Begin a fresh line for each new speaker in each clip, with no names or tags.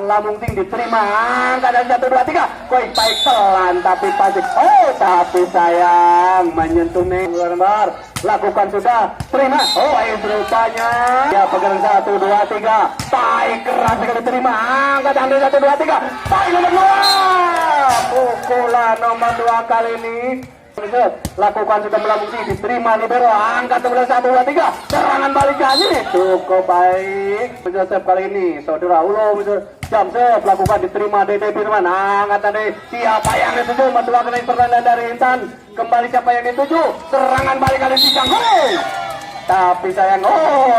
melambung tinggi, diterima, angkat dari 1, 2, 3, baik pelan tapi pasti, tapi sayang menyentuh nih, lembar, lakukan sudah, terima, rupanya, ya pegang 1, 2, 3, baik keras sekali terima, angkat dari 1, 2, 3, baik nomor 2, pukulan nomor 2 kali ini. Lakukan sudah melambung tinggi, diterima libero, angkat sebelah 1, 2, 3, serangan balik kali cukup baik. Joseph kali ini saudara ulo Jamsep lakukan, diterima Dede Firman, angkat tadi siapa yang dituju, dua kali pertandingan dari Intan, kembali siapa yang dituju, serangan balik kali si Jangkung, tapi sayang,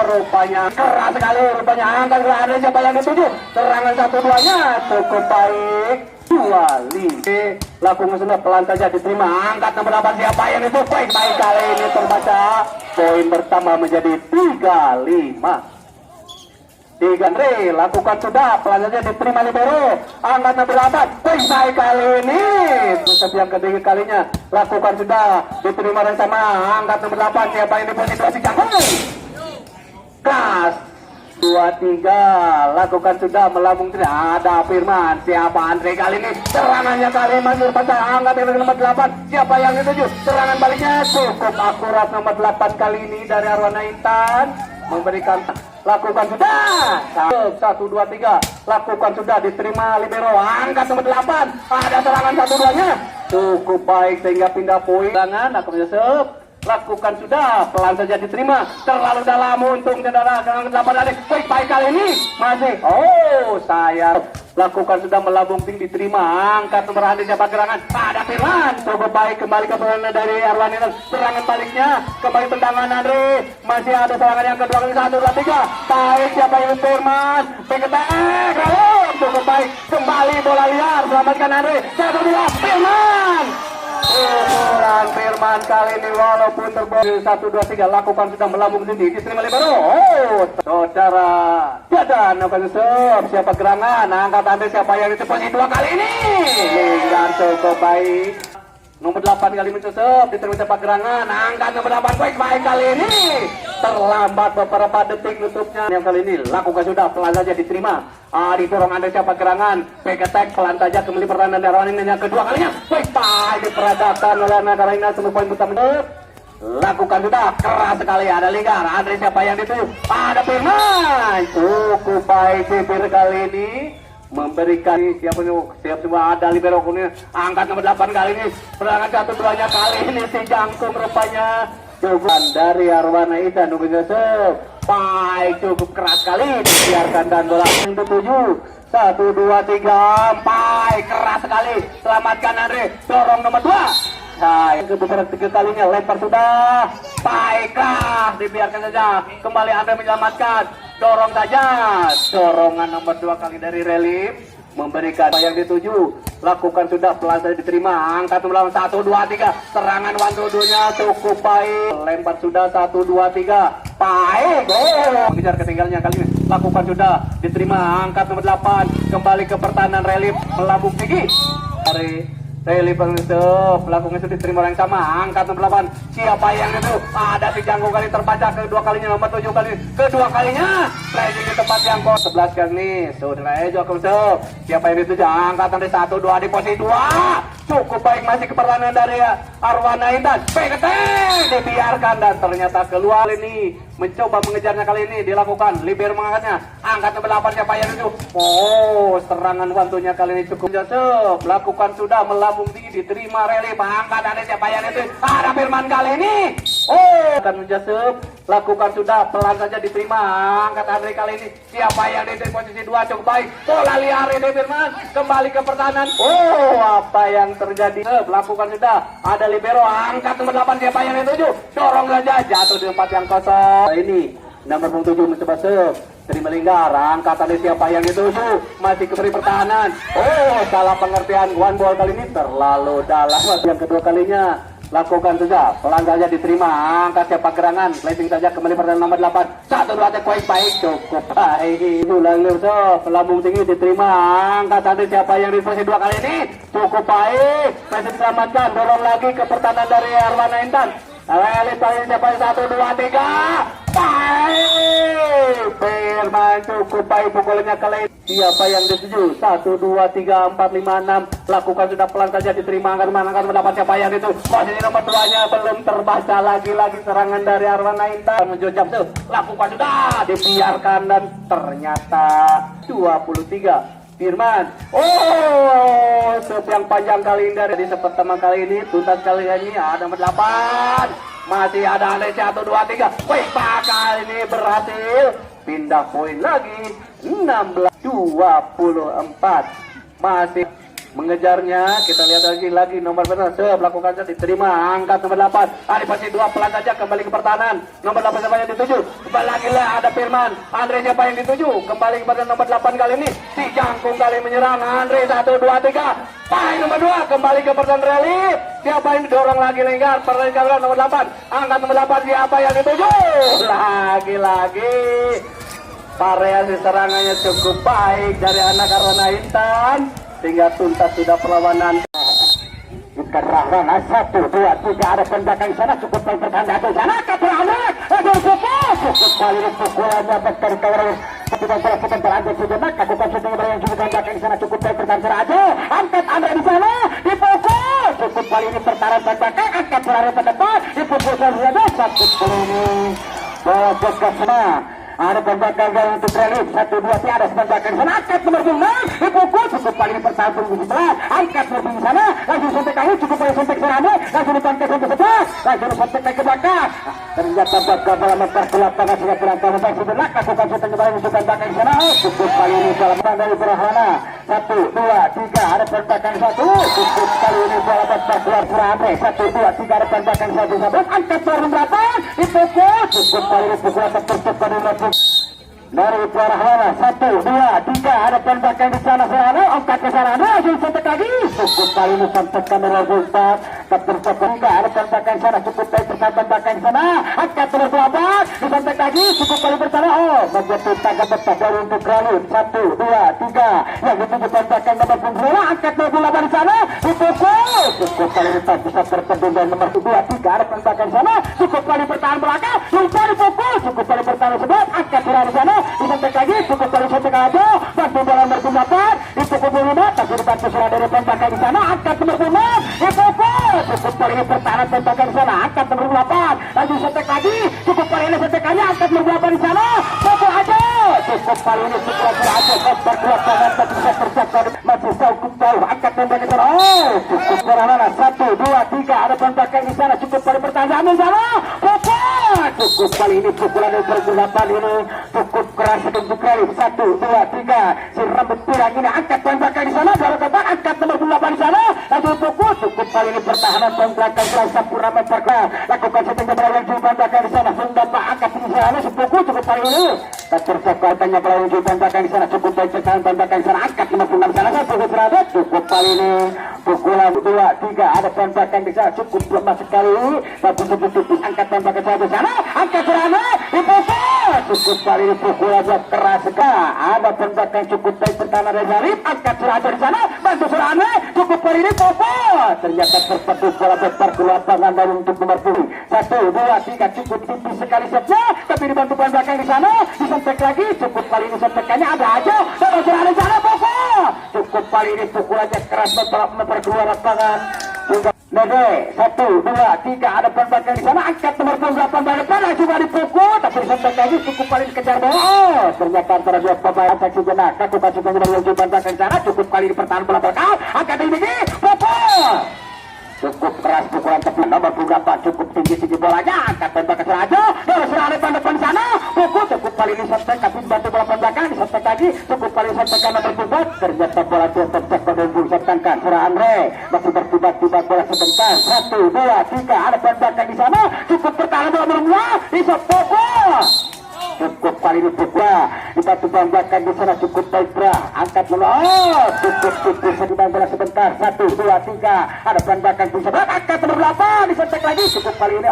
rupanya keras sekali, rupanya angkat ada siapa yang dituju, serangan 1-2-nya cukup baik. 2-5 lakukan sudah pelan saja, diterima, angkat nomor 8 siapa yang itu, baik kali ini terbaca, poin bertambah menjadi 3-5. Andre lakukan sudah pelan saja, diterima libero, angkat nomor 8, baik kali ini terus yang ketiga kalinya, lakukan sudah, diterima dan sama, angkat nomor 8 siapa yang di posisi Jangkung, kas 2-3, lakukan sudah melambung tidak ada Firman, siapa Andre kali ini, serangannya kali masuk pada angkat dari nomor 8, siapa yang dituju, serangan baliknya cukup akurat nomor 8 kali ini dari Arwana Intan, memberikan, lakukan sudah 1, 2, 3, lakukan sudah, diterima libero, angkat nomor 8, ada serangan 1-2-nya cukup baik sehingga pindah poin, tangan aku Yusuf, lakukan sudah, pelan saja diterima, terlalu dalam untung saudara, dengan 8 dari baik kali ini masih, sayang, lakukan sudah melambung tinggi, diterima, angkat nomor Andi siapa gerangan, ada Firman, cukup baik, kembali ke pertandingan dari Arwani, serangan baliknya, kembali tendangan Andre, masih ada serangan yang kedua kali, 1, 2, 3, baik siapa yang Firman, pengetek, cukup baik, kembali bola liar, selamatkan Andre, 1, 2, Firman, ukuran Firman kali ini walaupun terbobol 1, 2, 3, lakukan sudah melambung tinggi, diterima libero, saudara Dadan Yusuf, siapa gerangan, angkat Andre siapa yang itu posisi 2 kali ini, lingkar cukup baik, nomor 8 kali Yusuf, diterima siapa gerangan, angkat nomor 8 baik kali ini, terlambat beberapa detik nutupnya, yang kali ini lakukan sudah, pelan saja diterima, didorong Andre siapa gerangan, peketek pelan saja, kembali pertandingan darwan ini yang kedua kalinya, baik diperadakan oleh Nagarina, semua poin utama, lakukan sudah, keras sekali, ada lingkar, Andre siapa yang dituju, ada Firman, cukup baik Sipir kali ini, memberikan siap semua, ada libero kuning, angkat nomor 8 kali ini, serangan 1-2-nya kali ini si Jangkung rupanya, cukup dari Arwana Intan Yusuf, baik cukup keras sekali, dibiarkan dan bola yang dituju, 1, 2, 3, baik keras sekali, selamatkan Andre, dorong nomor 2, yang kebetulan 3 kalinya, lempar sudah, baiklah, dibiarkan saja, kembali Andre menyelamatkan, dorong saja, dorongan nomor 2 kali dari Relief, memberikan yang dituju, lakukan sudah, pelan saja diterima, angkat nomor 1, 2, 3, serangan 1-2-nya cukup baik, lempar sudah 1, 2, 3, baik, mengejar ketinggalannya kali ini, lakukan sudah, diterima, angkat nomor 8, kembali ke pertahanan Relief, melambung tinggi dari Relief Yusuf, lakukan itu diterima yang sama, angkat nomor 8, siapa yang itu, ada si Jangkung kali terbaca, kedua kalinya nomor 7 kali, kedua kalinya, playing di tempat yang 11 kali nih, saudara Ejo Yusuf, siapa yang itu, angkat dari 1, 2 di posisi 2, cukup baik, masih ke pertahanan dari Arwana Intan, pengetek, dibiarkan dan ternyata keluar ini, mencoba mengejarnya kali ini, dilakukan, libero mengangkatnya, angkat nomor 8 siapa yang itu, serangan wantunya kali ini cukup Yusuf, lakukan sudah, melambung tinggi, diterima Relief, angkat ada siapa yang itu, ada Firman kali ini, akan Yusuf, lakukan sudah, pelan saja diterima, angkat Andre kali ini, siapa yang di posisi 2 cukup baik, bola liar ini Firman, kembali ke pertahanan, apa yang terjadi, lakukan sudah, ada libero, angkat nomor 8 siapa yang dituju, dorong saja, jatuh di tempat yang kosong, ini nomor 7 mencoba terima lingkar, angkat tadi siapa yang dituju, masih kembali pertahanan, salah pengertian, one ball kali ini terlalu dalam, yang kedua kalinya, lakukan saja, pelan saja diterima, angkat siapa gerangan, placing saja, kembali pertahanan nomor 8, 1, 2, baik, cukup baik, ulang Yusuf, melambung tinggi diterima, angkat tadi siapa yang di posisi 2 kali ini, cukup baik, masih diselamatkan, dorong lagi ke pertahanan dari Arwana Intan, Elit kali siapa 1, 2, 3, baik. Firman cukup baik pukulannya ke lane. Siapa yang dituju? 1, 2, 3, 4, 5, 6. Lakukan sudah pelan saja, diterima akan mendapat siapa yang itu. Posisi nomor 2-nya belum terbaca lagi serangan dari Arwana Intan menuju jam tuh. Lakukan sudah, dibiarkan dan ternyata 23. Firman, oh, serve yang panjang kali ini dari pertama kali ini, tuntas kali ini ada 8. Masih ada Andre 1, 2, 3. Wih, kali ini berhasil. Pindah poin lagi 16-24. Masih mengejarnya. Kita lihat lagi nomor benar. Lakukan saja, diterima. Angkat nomor 8. Ada pasti 2 pelan saja kembali ke pertahanan. Nomor 8 siapa yang dituju? Kembali lagi lah ada Firman. Andre siapa yang dituju? Kembali kepada nomor 8 kali ini. Si Jangkung kali menyerang. Andre 1, 2, 3. Paling nomor 2 kembali ke pertahanan rally. Siapa yang didorong lagi lingkar? Pertahanan nomor 8. Angkat nomor 8 siapa yang dituju? Lagi-lagi variasi serangannya cukup baik dari anak Arwana Intan sehingga tuntas sudah perlawanan. Bukan Rahwana 1, 2, 3 ada tembakan di sana cukup baik bertanda di sana keterangan cukup kali pukulannya dari kawaran ketika terlakukan terangkat sejenak lakukan setengah yang cukup tembakan di sana cukup baik bertanda aja angkat Andre di sana dipukul cukup kali ini pertahanan tembakan angkat berada ke depan dipukul saja satu kali ini bola ke sana. Ada tembakan untuk relief 1, 2, 3 ada tembakan sana angkat nomor 5 dipukul cukup kali ini pertahanan tunggu sebelah angkat nomor di sana langsung sampai kali cukup kali sampai serane langsung ditangkap sampai sebelah langsung sampai naik ke belakang ternyata bakal bola memper ke lapangan sudah berangkat sampai sebelah lakukan shooting kembali untuk tembakan di sana cukup kali ini bola menang dari Rahwana 1, 2, 3 ada tembakan 1 cukup kali ini bola memper keluar serane 1, 2, 3 ada tembakan 1 11 angkat nomor 8 dipukul cukup kali ini pukulan tercepat dari Rahwana 1, 2, 3 ada tembakan di sana serana angkat ke sana langsung sampai lagi cukup kali ini sampaikan resultat tercepat ada tembakan sana cukup baik tembakan sana angkat nomor 8 disampai lagi cukup kali bersama menjatuh tangga tetap dari untuk Ralut 1, 2, 3 yang dituju tembakan nomor 9 angkat nomor 8 di sana dipukul cukup kali ini tak bisa tertendung dan nomor 2, 3 ada tembakan sana cukup kali bertahan belakang lupa dipukul cukup kali bertahan sebab angkat di sana disampai lagi cukup kali sampai aja bantu bola nomor 8 dipukul 5 tak dibantu sudah dari tembakan di sana angkat nomor 5 dipukul cukup kali ini pertahanan tembakan di sana angkat nomor 8 lanjut sampai lagi cukup kali ini sampai kali angkat nomor 8 di sana pukul aja cukup kali ini pukul aja berkeluar tangan tak bisa terjatuh masih cukup jauh angkat tembakan di sana cukup berana 1, 2, 3 ada tembakan di sana cukup kali pertahanan di sana pukul cukup kali ini pukulan nomor 8 ini cukup keras untuk kali 1, 2, 3 si rambut pirang ini angkat tembakan di sana baru tembakan angkat nomor 8 di sana lalu pukul cukup kali ini pertahanan tembakan keras Sampurna memperkuat lakukan setengah berlawan tembakan di sana Sundapa angkat di sana sepukul cukup kali ini tercepat tanya berlawan tembakan di sana cukup baik pertahanan tembakan di sana angkat nomor 6 di sana pukul berada cukup kali ini pukulan 2, 3 ada tembakan di sana cukup lemah sekali tapi cukup angkat tembakan di sana angkat berada dipukul cukup kali ini pukulannya keras sekali ada tembakan cukup baik pertahanan dari Zarif angkat Surana di sana bantu Surana cukup kali ini pukul ternyata terpetuh bola besar ke lapangan dari untuk nomor 10 1, 2, 3 cukup tipis sekali setnya tapi dibantu belakang di sana disampai lagi cukup kali ini sampaikannya ada aja sama Surana di sana pukul cukup kali ini pukulannya keras memperkeluar lapangan Nede 1, 2, 3 ada tembakan di sana angkat nomor 8 balik pada juga dipukul tapi sampai lagi cukup kali dikejar bola ternyata antara dua pemain aksi jenak aku pasti mengenai yang tembakan di sana cukup kali di pertahanan bola belakang angkat ini pukul cukup keras pukulan tepat nomor 8 cukup tinggi bolanya angkat tembakan saja dari Serane pada depan sana pukul cukup kali ini sampai tapi bantu bola belakang disampai lagi cukup kali sampai nomor 4 ternyata bola dia tercepat dan disebutkan Andre masih bertiba-tiba bola sebentar 1, 2, 3 ada tembakan di sana cukup pertahanan bola nomor 2 bisa pukul cukup kali ini pukul dibantu tembakan di sana cukup baik angkat cukup tipis sedang bola sebentar 1, 2, 3 ada tembakan bisa angkat nomor 8 disentek lagi cukup kali ini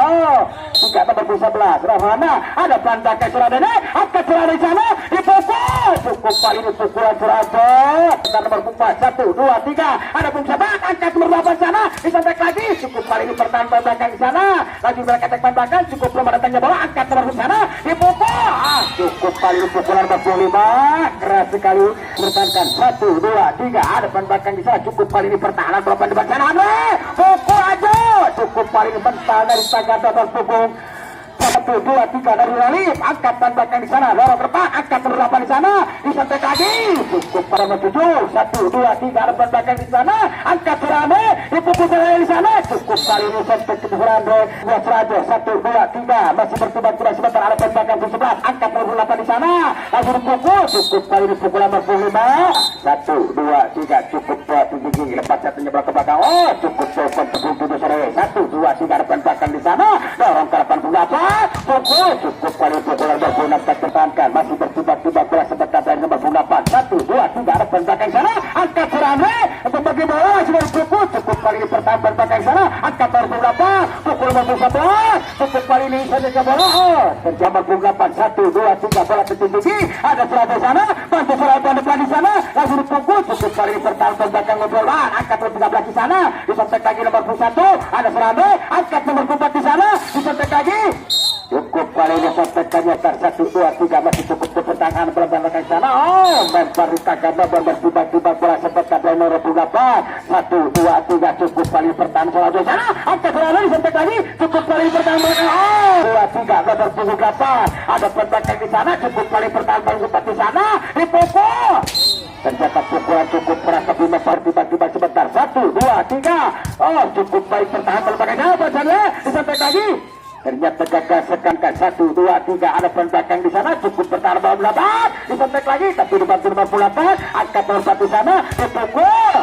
tidak nomor 11 Rahwana ada tembakan Surabaya angkat Surabaya di sana dipukul cukup kali ini pukulan Surabaya nomor 4 1, 2, 3 ada pun sahabat angkat nomor 8 sana disentek lagi cukup kali ini pertahanan tembakan di sana lagi berangkat tembakan cukup belum ada tanya bola angkat nomor di sana cukup kali pukulan 45 keras sekali bertahankan 1 2 3 ada belakang di sana cukup kali ini pertahanan berapa di sana pukul aja cukup kali ini mental dari Tagata terpukul 1 2 3 dari Lalif angkat belakang di sana dorong ke depan angkat berapa di sana disantai lagi cukup pada 7 1 2 3 ada belakang di sana angkat Serame dipukul di sana cukup kali ini sampai ke Serame buat Serajo 1 2 3 masih bertubat kurang sebentar ada belakang di 11 angkat berapa di sana langsung dipukul cukup kali ini pukulan 45 1 2 3 cukup tinggi lepas satunya ke belakang oh cukup cukup tepung sore 1 2 3 ada belakang di sana dorong ke 88 pukul cukup kali pukulan 26 tertahankan masih bertubat-tubat bola sebentar dari nomor 28 1 2 3 ada belakang di sana angkat Serame membagi bola masih berpukul cukup kali ini pertahanan belakang di sana angkat berapa pukul 11 cukup kali ini saja ke bola terjamah 28 1 2 3 bola tinggi ada Serame sana bantu Serame depan di sana langsung dipukul cukup kali ini pertahanan belakang bola angkat nomor 13 di sana disentek lagi nomor 21 ada Serame angkat nomor 4 di sana disentek lagi cukup kali ini sampai nyata 1 2 3 masih cukup ke pertahanan belakang sana lempar Tagata bertiba-tiba bola sempat dari nomor 28 1 2 3 cukup kali pertahanan bola di sana angkat Serame disentek lagi cukup kali pertahanan belakang 2 3 nomor 28 ada belakang di sana cukup kali pertahanan belakang di sana dipukul ternyata pukulan cukup keras tapi mesar tiba-tiba sebentar 1 2 3 cukup baik pertahanan belakang sana disentek lagi ternyata gagal sekankan 1 2 3 ada belakang di sana cukup pertahanan bola belakang disentek lagi tapi dibantu 58 angkat nomor 1 di sana dipukul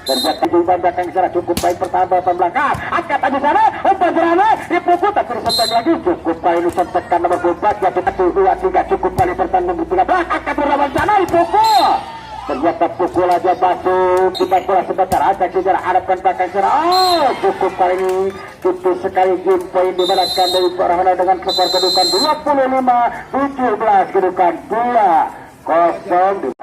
ternyata di belakang di sana cukup baik pertahanan bola belakang angkat di sana umpan Serame dipukul tapi disentek lagi cukup kali disentekkan nomor 4 jatuh 1 2 3 cukup kali pertahanan nomor 13 angkat bola di sana dipukul ternyata pukul aja masuk kita bola sebentar aja sejarah hadapan belakang sana cukup kali ini tipis sekali game point dimenangkan dari Farhana dengan skor kedudukan 25-17 kedudukan 2-0 1 2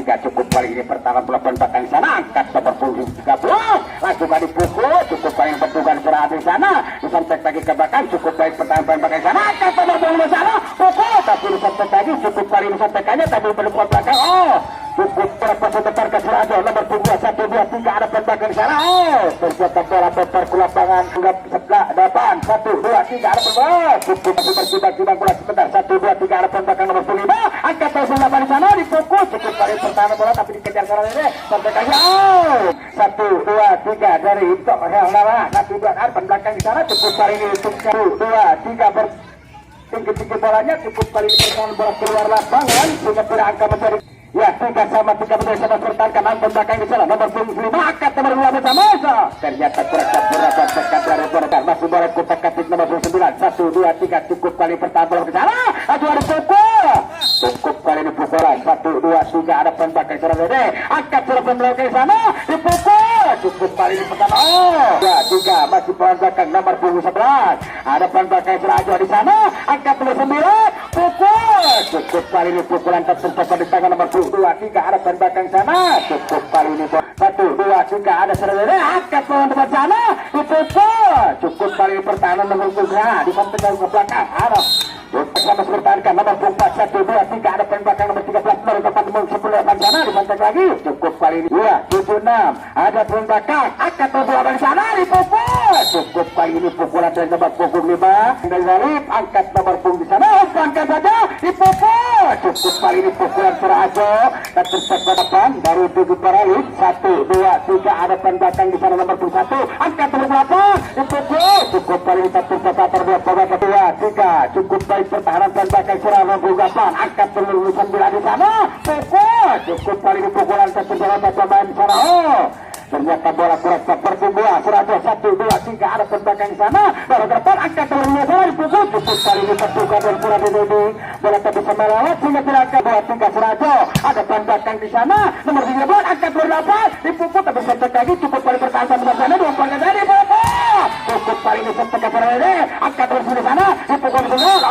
3 cukup kali ini pertahanan bola belakang sana angkat nomor 30 langsung dipukul cukup kali ini pertugas serah di sana disentek lagi ke belakang cukup baik pertahanan belakang sana angkat nomor 20 sana pukul tapi disentek lagi cukup kali ini sentekannya tapi berdepan belakang cukup berapa sebentar ke Serajo nomor 2 1 2 3 ada belakang di sana ternyata bola lempar ke lapangan sudah sebelah depan 1 2 3 ada belakang cukup masih bertiba-tiba bola sebentar 1 2 3 ada belakang nomor 5 angkat nomor 8 di sana dipukul cukup kali pertahanan bola tapi dikejar sekarang ini sampai aja 1 2 3 dari Ito yang lama nanti buat ada belakang di sana cukup kali ini untuk 1 2 3 tinggi-tinggi bolanya cukup kali ini pertahanan bola keluar lapangan sehingga tidak angka menjadi ya 3 sama 3 betul sama pertahankan angkat belakang di sana nomor 5 angkat nomor 2 sama ternyata kurang berapa sekat dari pertahanan masih boleh kutak katik nomor 9 1 2 3 cukup kali pertahanan bola ke sana aduh ada pukul cukup kali ini pukulan 1 2 3 ada belakang sana Dede angkat belakang di sana dipukul cukup kali ini pertahanan 3 masih belakang nomor 11 ada belakang Serajo di sana angkat nomor 9 pukul cukup kali ini pukulan tersentuh di tangan nomor 2 3 ada belakang sana cukup kali ini 1 2 3 ada Serajo angkat nomor depan sana dipukul cukup kali ini pertahanan nomor 3 disampaikan ke belakang ada sama bertahankan nomor 4 1 2 3 ada belakang nomor 13 nomor 4 nomor 10 depan sana disantai lagi cukup kali ini 2 7 6 ada belakang angkat nomor 8 di sana dipukul cukup kali ini pukulan dari nomor 5 dari Zalif angkat nomor 10 di sana umpankan saja dipukul cukup kali ini pukulan Serajo dan tercepat ke depan dari Tugu Paralip 1 2 3 ada belakang di sana nomor 1 angkat nomor 8 dipukul cukup kali ini satu terbuat 2 3 cukup baik pertahanan dan belakang Serajo Bugapan angkat nomor 9 di sana pukul cukup kali ini pukulan terpenjara pemain di sana ternyata bola kurang seperti bola Serajo 1 2 3 ada belakang di sana bola depan angkat nomor 2 sana dipukul cukup kali ini terbuka dan bola ini bola tak bisa melewat sehingga tidak akan bola 3 Serajo ada belakang di sana nomor 13 angkat nomor 8 dipukul tapi setek lagi cukup kali pertahanan di sana dua kali tadi dipukul cukup kali ini setek ke sana ini angkat nomor 9 di sana dipukul di sana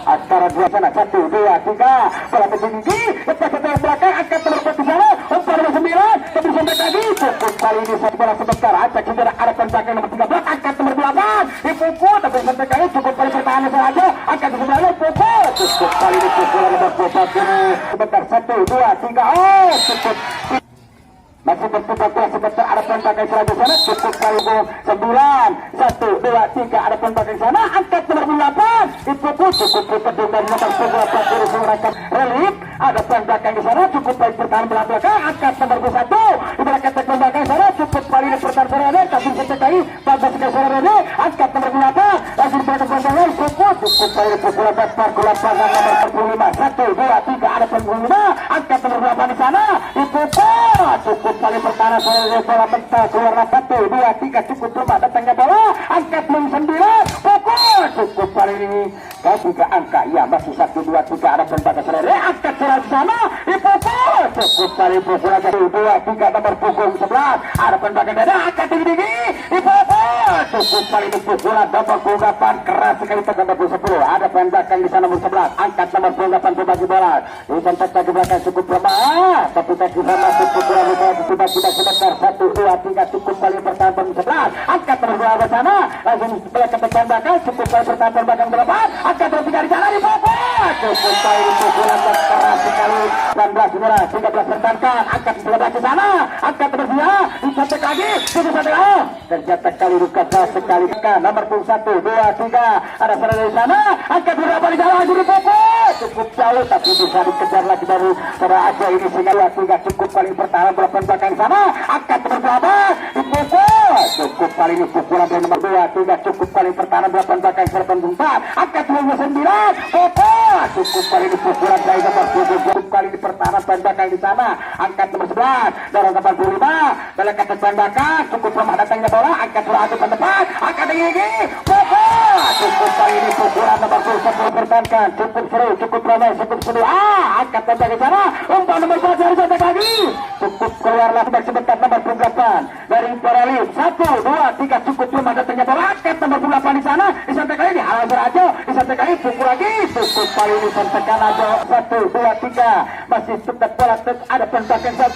antara dua sana 1 2 3 bola tinggi lepas setelah belakang angkat nomor 4 di sana umpan nomor 9 tapi sampai tadi cukup kali ini satu bola sebentar acak cedera ada belakang nomor 13 angkat nomor 8 dipukul tapi sampai kali cukup kali pertahanan saja angkat nomor 9 pukul cukup kali ini pukulan nomor 4 sebentar 1 2 3 oh cukup masih berputar sebentar ada pakai sana cukup kali 9 1 2 3 ada pakai sana angkat nomor 8 itu pun cukup putar dari nomor 8 terus menggunakan relief ada pakai di sana cukup baik pertahanan belakang angkat nomor 1 di belakang pakai sana cukup kali ini pertahanan tapi sekali bagus sekali sana angkat nomor 8 langsung belakang pakai cukup kali pukulan besar ke lapangan nomor 45 1 2 3 ada 45 angkat nomor 8 di sana itu cukup kali pertahanan oleh bola mental keluar 1 2 3 cukup rumah datangnya bola angkat 9 pokok cukup kali ini ketiga angka ya masih 1 2 3 ada tembakan selera angkat bola di sana pokok cukup kali bola 1 2 3 nomor punggung 11 ada tembakan dada angkat tinggi pokok cukup kali ini bola double punggapan keras sekali pada nomor 10 ada tembakan di sana nomor 11 angkat nomor punggapan berbagi bola di tempat ke belakang cukup lemah tapi tak bisa masuk bola sudah sebentar 1 2 3 cukup kali pertahanan 11 angkat nomor 2 ke sana langsung sebelah ke depan belakang cukup kali pertahanan belakang 8 angkat terus 3 di sana di pokok cukup kali pukulan keras sekali 19 merah 13 pertahankan angkat sebelah ke sana angkat terus dia dicetak lagi cukup 1 tercetak kali rukas sekali nomor 1 2 3 ada sana dari sana angkat berapa di sana lagi di pokok cukup jauh tapi bisa dikejar lagi dari pada aja ini sehingga 2 3 cukup kali pertahanan belakang di sana angkat berapa dipukul cukup kali ini pukulan dari nomor 2 3 cukup kali pertahanan belakang serban bungkar angkat nomor 9 pokok cukup kali ini pukulan dari nomor 7 cukup kali ini pertahanan belakang di sana angkat nomor 11 dari nomor 85 dari kata belakang cukup rumah datangnya bola angkat bola ke depan angkat tinggi pokok cukup kali ini pukulan nomor 10 pertahankan cukup seru cukup ramai cukup seru angkat belakang di sana umpan nomor 11 dari cetak lagi cukup keluarlah sebentar nomor 8 dari Porelli 1 2 3 cukup rumah datangnya bola angkat nomor 8 di sana disantai kali ini halang berajo disantai kali pukul lagi cukup kali ini santekan aja 1 2 3 masih tetap bola ada pendakan 1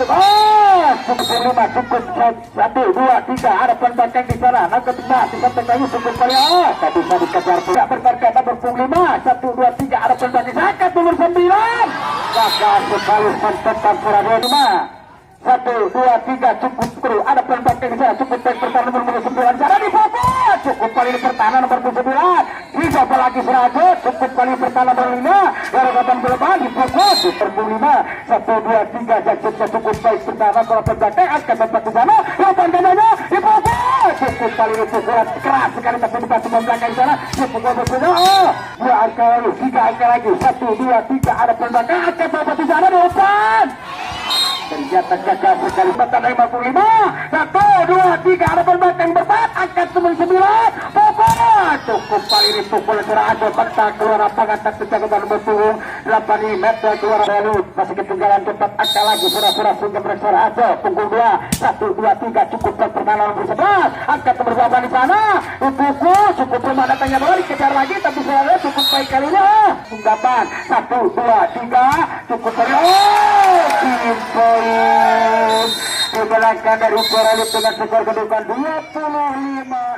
cukup 5 cukup 1 2 3 ada pendakan di sana nangkep disantai kali cukup kali tak bisa dikejar tidak bertarkat nomor 5 1 2 3 ada pendakan angkat nomor 9 gagal sekali santekan Porelli 5 1 2 3 cukup kru ada pertahanan di sana cukup pertahanan nomor 9 sana di pokok cukup kali ini pertahanan nomor 9 dicoba lagi Serajo cukup kali pertahanan nomor 5 dari kapan berlebihan di pokok super 5 1 2 3 jajutnya cukup baik pertahanan kalau pertahanan angkat tempat di sana umpan dananya di pokok cukup kali ini pukulan keras sekali tapi dikasih membelakang di sana di pokok berbeda 2 angka lagi 3 angka lagi 1 2 3 ada pertahanan angkat tempat di sana di umpan ternyata gagal sekali batang 55 1 2 3 ada perbaikan berbat angkat teman 9 pokok cukup kali ini pukul Serajo batang keluar lapangan tak terjaga nomor punggung 8 meter keluar Belut masih ketinggalan cepat angka lagi surah-surah sehingga Serajo punggung 2 1 2 3 cukup pertahanan nomor 11 angkat nomor 8 di sana dipukul cukup rumah datangnya bola dikejar lagi tapi Serajo cukup baik kali ini tunggapan 1 2 3 cukup kali poin dibelakang dari Porelli dengan skor kedudukan 25